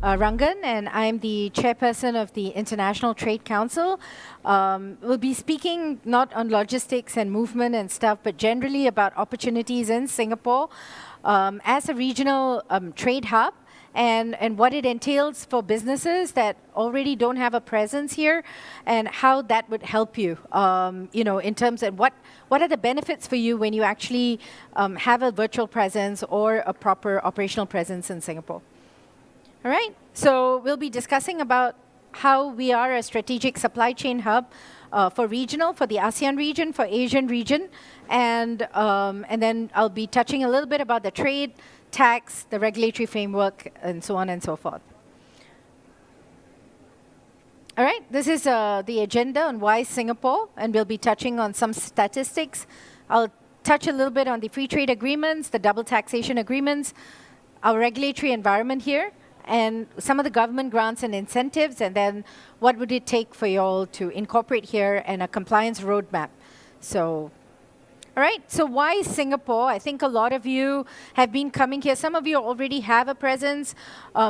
Rangan, and I'm the chairperson of the International Trade Council. We'll be speaking not on logistics and movement and stuff, but generally about opportunities in Singapore as a regional trade hub. And what it entails for businesses that already don't have a presence here, and how that would help you, in terms of what are the benefits for you when you actually have a virtual presence or a proper operational presence in Singapore. All right, so we'll be discussing about how we are a strategic supply chain hub for the ASEAN region, for Asian region, and then I'll be touching a little bit about the trade, tax, the regulatory framework, and so on and so forth. All right, this is the agenda on why Singapore, and we'll be touching on some statistics. I'll touch a little bit on the free trade agreements, the double taxation agreements, our regulatory environment here, and some of the government grants and incentives, and then what would it take for you all to incorporate here and a compliance roadmap. So, all right, so why Singapore? I think a lot of you have been coming here. Some of you already have a presence.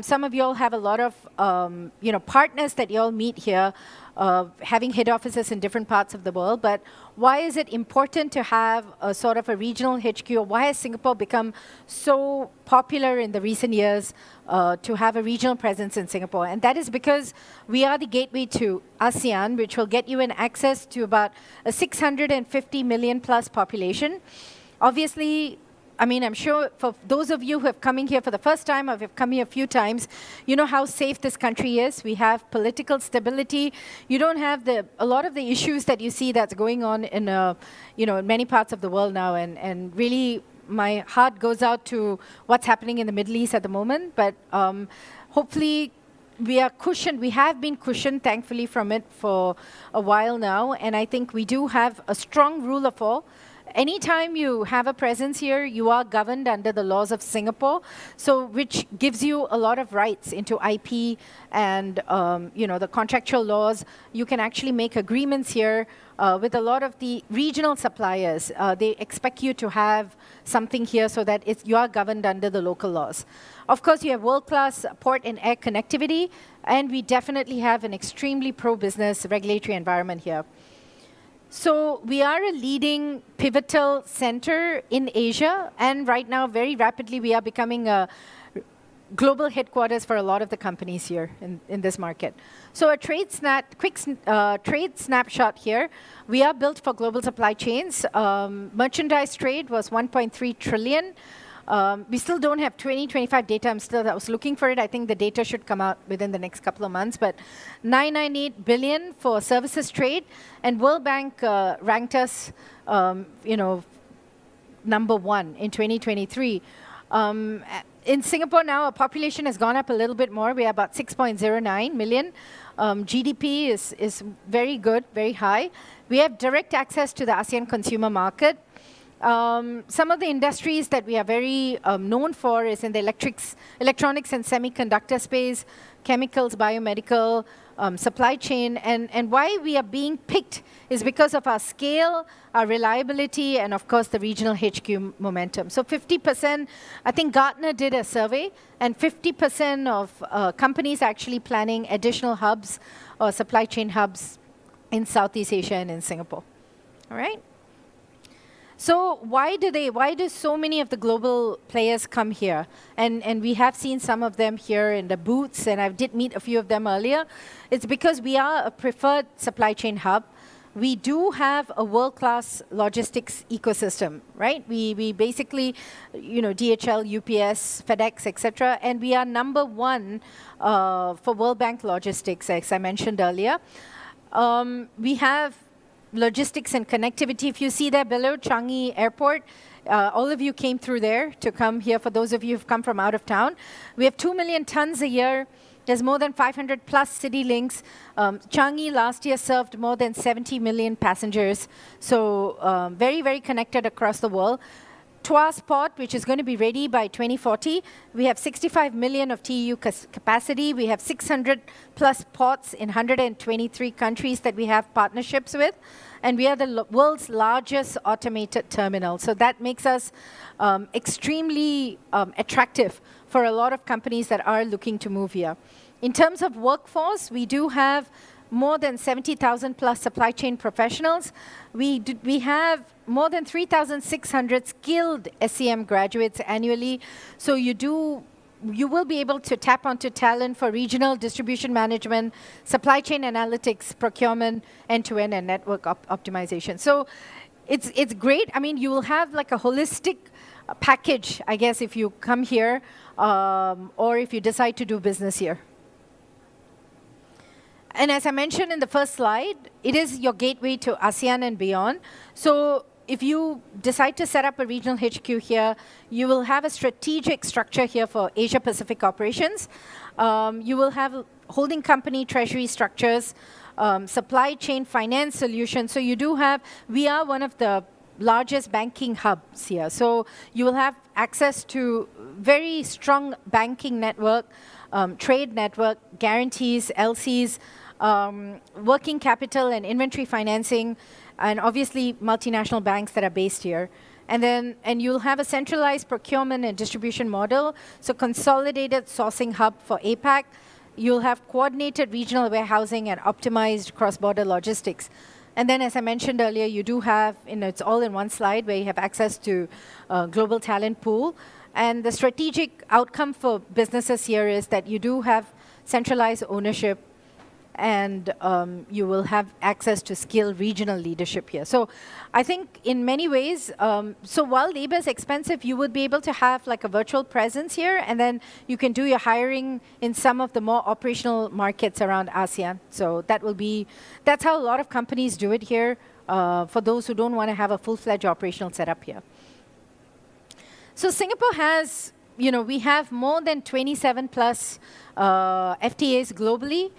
Some of you all have a lot of partners that you all meet here, having head offices in different parts of the world. But why is it important to have a sort of a regional HQ? Or why has Singapore become so popular in the recent years to have a regional presence in Singapore? And that is because we are the gateway to ASEAN, which will get you in access to about a 650 million plus population. Obviously, I mean, I'm sure for those of you who have come in here for the first time or have come here a few times, you know how safe this country is. We have political stability. You don't have a lot of the issues that you see that's going on in in many parts of the world now. And really, my heart goes out to what's happening in the Middle East at the moment. But hopefully, we are cushioned. We have been cushioned, thankfully, from it for a while now. And I think we do have a strong rule of law. Anytime you have a presence here, you are governed under the laws of Singapore, so which gives you a lot of rights into IP and the contractual laws. You can actually make agreements here with a lot of the regional suppliers. They expect you to have something here so that you are governed under the local laws. Of course, you have world-class port and air connectivity, and we definitely have an extremely pro-business regulatory environment here. So we are a leading pivotal center in Asia, and right now, very rapidly, we are becoming a global headquarters for a lot of the companies here in this market. So a quick trade snapshot here. We are built for global supply chains. Merchandise trade was 1.3 trillion. We still don't have 2025 data. I was looking for it. I think the data should come out within the next couple of months. But 998 billion for services trade, and World Bank ranked us, number one in 2023. In Singapore now, our population has gone up a little bit more. We are about 6.09 million. GDP is very good, very high. We have direct access to the ASEAN consumer market. Some of the industries that we are very known for is in the electronics and semiconductor space, chemicals, biomedical, supply chain. And why we are being picked is because of our scale, our reliability, and of course the regional HQ momentum. So 50%, I think Gartner did a survey, and 50% of companies are actually planning additional hubs or supply chain hubs in Southeast Asia and in Singapore. All right? So why do so many of the global players come here? And we have seen some of them here in the booths, and I did meet a few of them earlier. It's because we are a preferred supply chain hub. We do have a world-class logistics ecosystem, right? We basically, DHL, UPS, FedEx, etc., and we are number one for World Bank logistics, as I mentioned earlier. We have logistics and connectivity. If you see there below, Changi Airport, all of you came through there to come here, for those of you who've come from out of town. We have 2 million tons a year. There's more than 500 plus city links. Changi last year served more than 70 million passengers. So very, very connected across the world. Tuas port, which is going to be ready by 2040. We have 65 million of TEU capacity. We have 600 plus ports in 123 countries that we have partnerships with. And we are the world's largest automated terminal. So that makes us extremely attractive for a lot of companies that are looking to move here. In terms of workforce, we do have more than 70,000 plus supply chain professionals. We have more than 3,600 skilled SEM graduates annually. So you will be able to tap onto talent for regional distribution management, supply chain analytics, procurement, end-to-end, and network optimization. So it's great. I mean, you will have like a holistic package, I guess, if you come here or if you decide to do business here. And as I mentioned in the first slide, it is your gateway to ASEAN and beyond. So if you decide to set up a regional HQ here, you will have a strategic structure here for Asia-Pacific operations. You will have holding company treasury structures, supply chain finance solutions. So you do have, we are one of the largest banking hubs here. So you will have access to very strong banking network, trade network, guarantees, LCs, working capital and inventory financing, and obviously multinational banks that are based here. And you'll have a centralized procurement and distribution model, so consolidated sourcing hub for APAC. You'll have coordinated regional warehousing and optimized cross-border logistics. And then, as I mentioned earlier, you do have, it's all in one slide, where you have access to global talent pool. And the strategic outcome for businesses here is that you do have centralized ownership, and you will have access to skilled regional leadership here. So I think in many ways, so while labor is expensive, you would be able to have like a virtual presence here, and then you can do your hiring in some of the more operational markets around ASEAN. So that's how a lot of companies do it here, for those who don't want to have a full-fledged operational setup here. So Singapore has, we have more than 27 plus FTAs globally.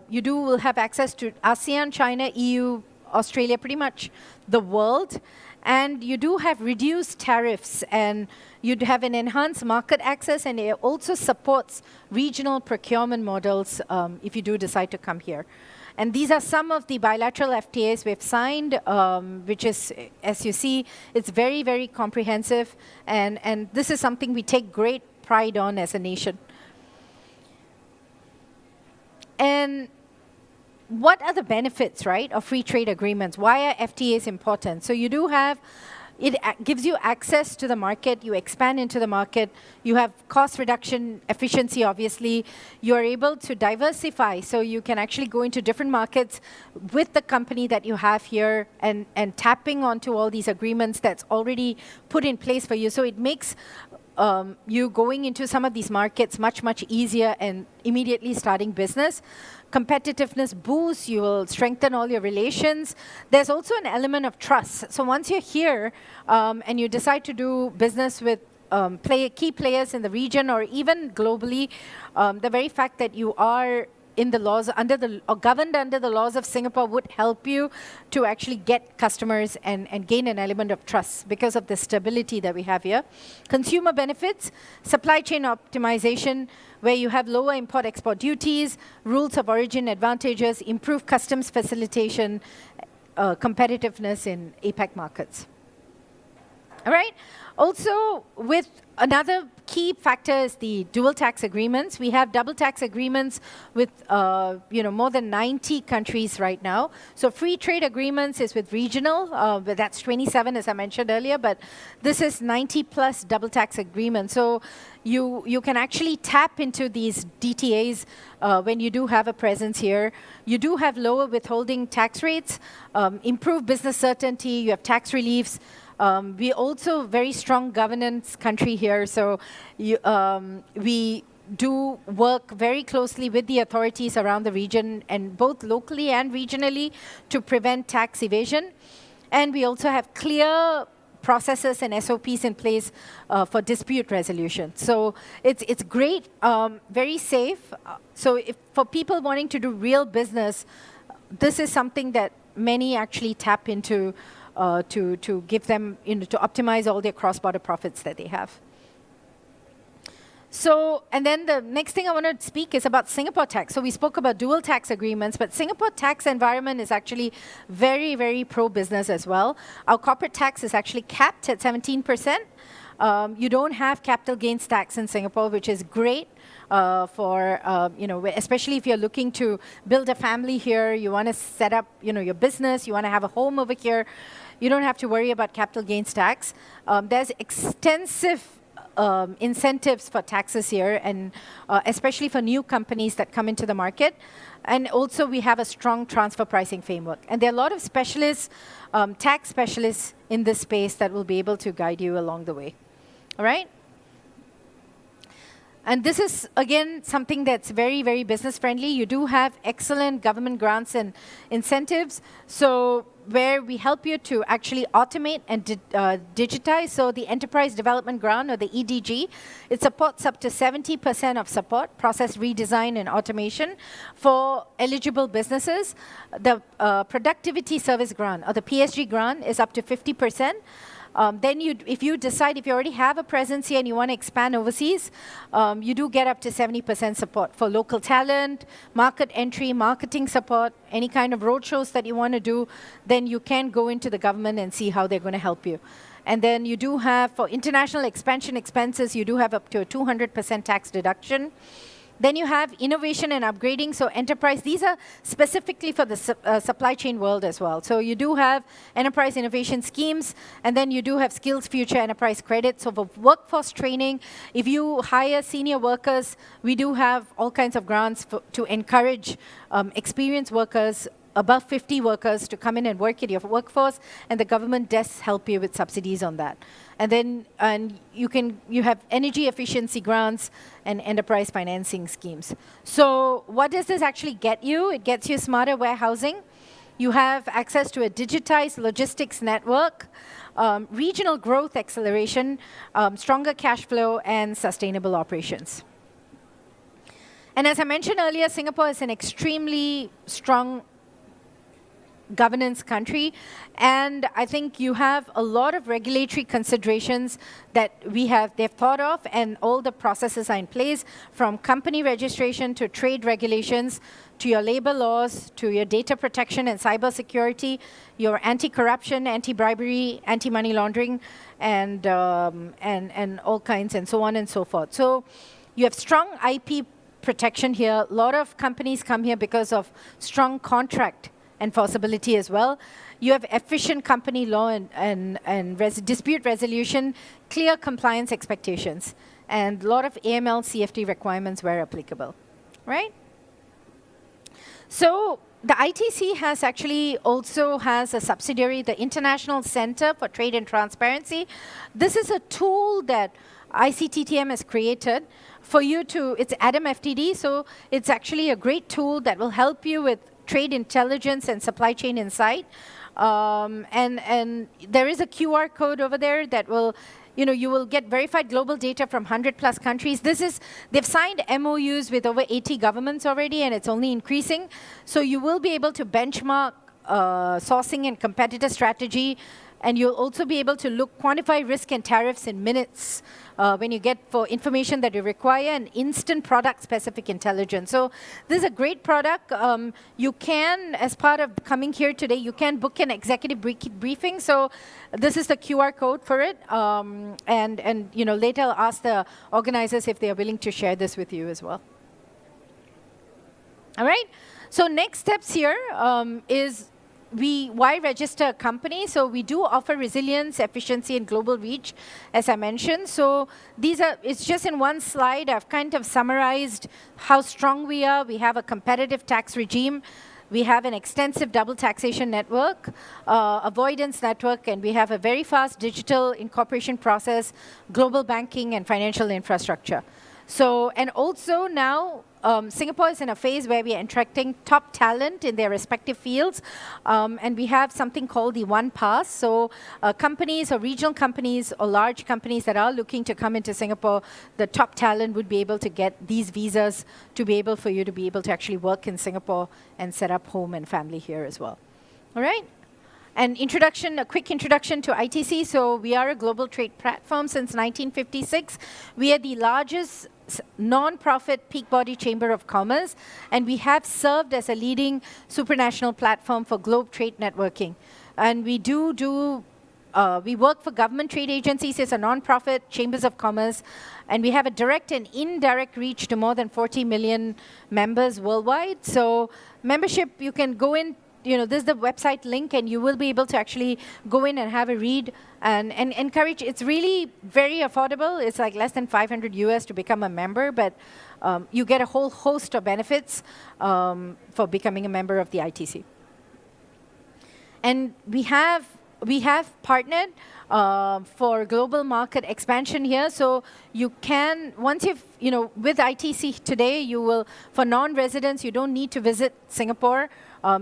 You will have access to ASEAN, China, EU, Australia, pretty much the world. And you do have reduced tariffs, and you'd have an enhanced market access, and it also supports regional procurement models if you do decide to come here. And these are some of the bilateral FTAs we've signed, which is, as you see, it's very, very comprehensive. And this is something we take great pride on as a nation. And what are the benefits, right, of free trade agreements? Why are FTAs important? So you do have, it gives you access to the market, you expand into the market, you have cost reduction, efficiency, obviously. You're able to diversify, so you can actually go into different markets with the company that you have here and tapping onto all these agreements that's already put in place for you. So it makes you going into some of these markets much, much easier and immediately starting business. Competitiveness boosts, you will strengthen all your relations. There's also an element of trust. So once you're here and you decide to do business with key players in the region or even globally, the very fact that you are in the laws or governed under the laws of Singapore would help you to actually get customers and gain an element of trust because of the stability that we have here. Consumer benefits, supply chain optimization, where you have lower import-export duties, rules of origin advantages, improved customs facilitation, competitiveness in APAC markets. All right. Also, with another key factor is the dual tax agreements. We have double tax agreements with more than 90 countries right now. So free trade agreements is with regional, but that's 27 as I mentioned earlier, but this is 90 plus double tax agreements. So you can actually tap into these DTAs when you do have a presence here. You do have lower withholding tax rates, improved business certainty, you have tax reliefs. We also very strong governance country here, so we do work very closely with the authorities around the region, and both locally and regionally, to prevent tax evasion. And we also have clear processes and SOPs in place for dispute resolution. So it's great, very safe. So for people wanting to do real business, this is something that many actually tap into to give them, to optimize all their cross-border profits that they have. So, and then the next thing I want to speak is about Singapore tax. So we spoke about dual tax agreements, but Singapore tax environment is actually very, very pro-business as well. Our corporate tax is actually capped at 17%. You don't have capital gains tax in Singapore, which is great for, especially if you're looking to build a family here, you want to set up, your business, you want to have a home over here, you don't have to worry about capital gains tax. There's extensive incentives for taxes here, and especially for new companies that come into the market. And also we have a strong transfer pricing framework. And there are a lot of specialists, tax specialists in this space that will be able to guide you along the way. All right? And this is, again, something that's very, very business friendly. You do have excellent government grants and incentives. So where we help you to actually automate and digitize. So the Enterprise Development Grant, or the EDG, it supports up to 70% of support, process redesign and automation for eligible businesses. The Productivity Service Grant, or the PSG grant, is up to 50%. Then if you decide, if you already have a presence here and you want to expand overseas, you do get up to 70% support for local talent, market entry, marketing support, any kind of roadshows that you want to do. Then you can go into the government and see how they're going to help you. And then you do have, for international expansion expenses, you do have up to a 200% tax deduction. Then you have innovation and upgrading. So enterprise, these are specifically for the supply chain world as well. So you do have enterprise innovation schemes, and then you do have Skills Future Enterprise Credit. So for workforce training, if you hire senior workers, we do have all kinds of grants to encourage experienced workers, above 50 workers, to come in and work in your workforce, and the government does help you with subsidies on that. And then you have energy efficiency grants and enterprise financing schemes. So what does this actually get you? It gets you smarter warehousing. You have access to a digitized logistics network, regional growth acceleration, stronger cash flow, and sustainable operations. And as I mentioned earlier, Singapore is an extremely strong governance country, and I think you have a lot of regulatory considerations that they've thought of, and all the processes are in place, from company registration to trade regulations, to your labor laws, to your data protection and cyber security, your anti-corruption, anti-bribery, anti-money laundering, and all kinds, and so on and so forth. So you have strong IP protection here. A lot of companies come here because of strong contract enforceability as well. You have efficient company law and dispute resolution, clear compliance expectations, and a lot of AML, CFT requirements where applicable, right? So the ITC also has a subsidiary, the International Center for Trade and Transparency. This is a tool that ICTTM has created for you it's ADAM FTD, so it's actually a great tool that will help you with trade intelligence and supply chain insight. And there is a QR code over there that will, you will get verified global data from 100+ countries. They've signed MOUs with over 80 governments already, and it's only increasing. So you will be able to benchmark sourcing and competitor strategy, and you'll also be able to quantify risk and tariffs in minutes when you get for information that you require, and instant product-specific intelligence. So this is a great product. You can, as part of coming here today, you can book an executive briefing. So this is the QR code for it. And later I'll ask the organizers if they are willing to share this with you as well. All right. So next steps here is why register a company? So we do offer resilience, efficiency, and global reach, as I mentioned. So it's just in one slide. I've kind of summarized how strong we are. We have a competitive tax regime. We have an extensive double taxation network, avoidance network, and we have a very fast digital incorporation process, global banking, and financial infrastructure. So, and also now, Singapore is in a phase where we are attracting top talent in their respective fields, and we have something called the One Pass. So companies or regional companies or large companies that are looking to come into Singapore, the top talent would be able to get these visas to be able for you to be able to actually work in Singapore and set up home and family here as well. All right? And a quick introduction to ITC. So we are a global trade platform since 1956. We are the largest non-profit peak body chamber of commerce, and we have served as a leading supranational platform for globe trade networking. And we we work for government trade agencies as a non-profit, chambers of commerce, and we have a direct and indirect reach to more than 40 million members worldwide. So membership, you can go in, this is the website link, and you will be able to actually go in and have a read and encourage. It's really very affordable. It's like less than 500 US to become a member, but you get a whole host of benefits for becoming a member of the ITC. And we have partnered for global market expansion here. So you can, once with ITC today, you will, for non-residents, you don't need to visit Singapore.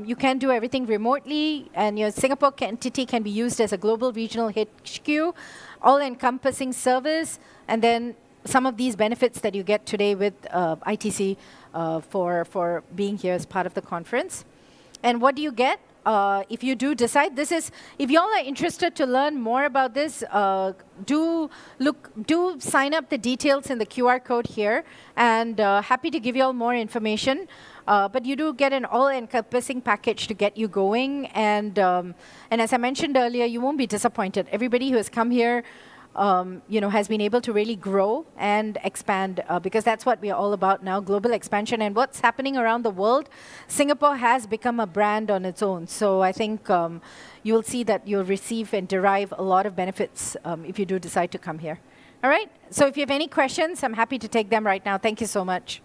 You can do everything remotely, and your Singapore entity can be used as a global regional HQ, all-encompassing service, and then some of these benefits that you get today with ITC for being here as part of the conference. And what do you get? If you do decide, if y'all are interested to learn more about this, do sign up the details in the QR code here, and happy to give y'all more information. But you do get an all-encompassing package to get you going, and as I mentioned earlier, you won't be disappointed. Everybody who has come here has been able to really grow and expand, because that's what we are all about now, global expansion. And what's happening around the world, Singapore has become a brand on its own. So I think you'll see that you'll receive and derive a lot of benefits if you do decide to come here. All right? So if you have any questions, I'm happy to take them right now. Thank you so much.